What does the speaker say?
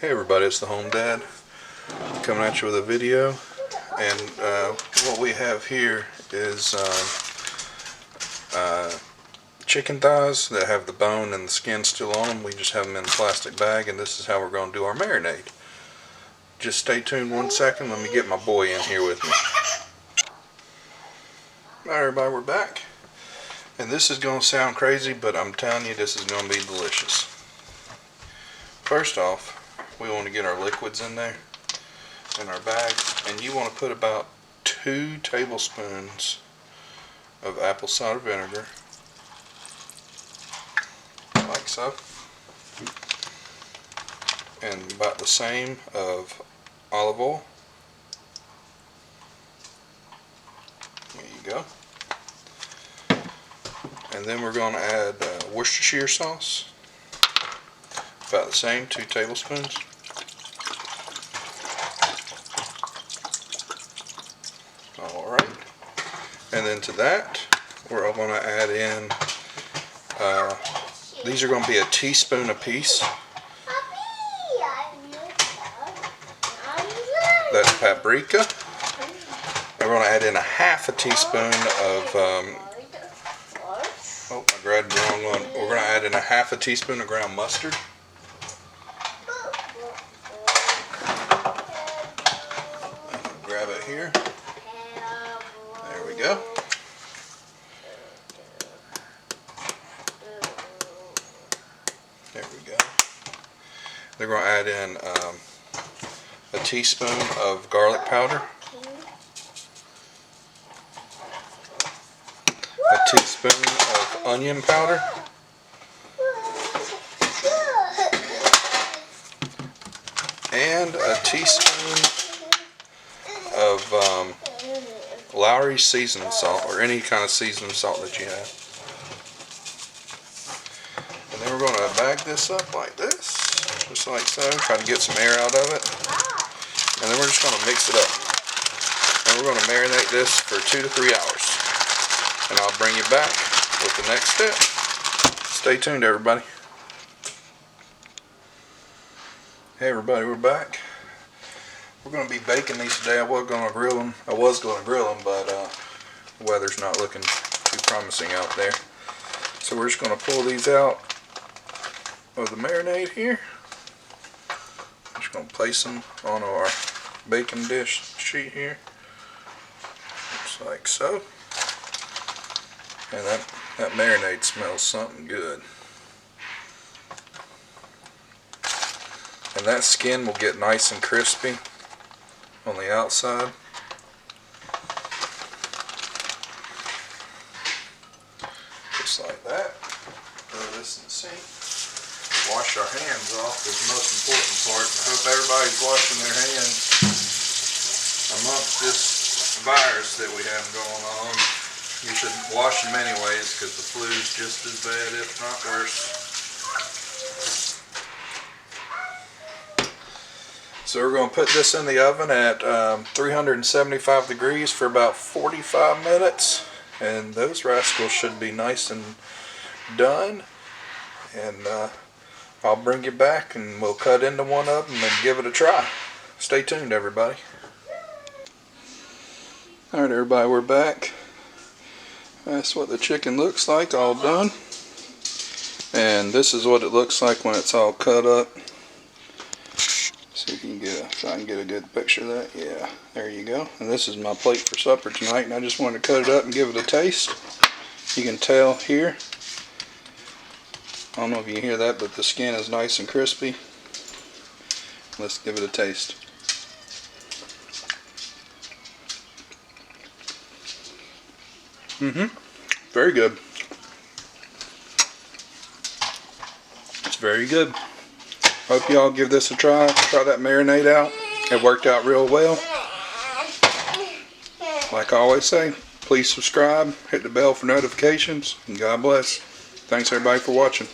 Hey everybody, it's the Home Dad coming at you with a video, and what we have here is chicken thighs that have the bone and the skin still on them. We just have them in a plastic bag, and this is how we're going to do our marinade. Just stay tuned 1 second. Let me get my boy in here with me. Alright everybody, we're back, and this is going to sound crazy, but I'm telling you, this is going to be delicious. First off, we want to get our liquids in there, in our bag, and you want to put about 2 tablespoons of apple cider vinegar, like so, and about the same of olive oil. There you go. And then we're going to add Worcestershire sauce, about the same, 2 tablespoons. Alright, and then to that we're going to add in, these are going to be a teaspoon a piece. That's paprika. And we're going to add in a half a teaspoon of, oh, I grabbed the wrong one. We're going to add in a half a teaspoon of ground mustard. Grab it here. There we go. There we go. They're going to add in a teaspoon of garlic powder, a teaspoon of onion powder, and a teaspoon of Lowry's seasoning salt, or any kind of seasoning salt that you have. And then we're going to bag this up like this, just like so, try to get some air out of it. And then we're just going to mix it up. And we're going to marinate this for 2 to 3 hours. And I'll bring you back with the next step. Stay tuned everybody. Hey everybody, we're back. We're going to be baking these today. I was going to grill them, but the weather's not looking too promising out there. So we're just going to pull these out of the marinade here. Just going to place them on our baking dish sheet here, just like so. And that marinade smells something good. And that skin will get nice and crispy on the outside. Just like that. Throw this in the sink. Wash our hands off is the most important part. I hope everybody's washing their hands amongst this virus that we have going on. You should wash them anyways, because the flu is just as bad, if not worse. So we're going to put this in the oven at 375 degrees for about 45 minutes. And those rascals should be nice and done. And I'll bring you back and we'll cut into one of them and give it a try. Stay tuned everybody. Alright everybody, we're back. That's what the chicken looks like, all done. And this is what it looks like when it's all cut up. See if you can if I can get a good picture of that. Yeah, there you go. And this is my plate for supper tonight, and I just wanted to cut it up and give it a taste. You can tell here, I don't know if you can hear that, but the skin is nice and crispy. Let's give it a taste. Very good. It's very good. Hope y'all give this a try. Try that marinade out. It worked out real well. Like I always say, please subscribe, hit the bell for notifications, and God bless. Thanks everybody for watching.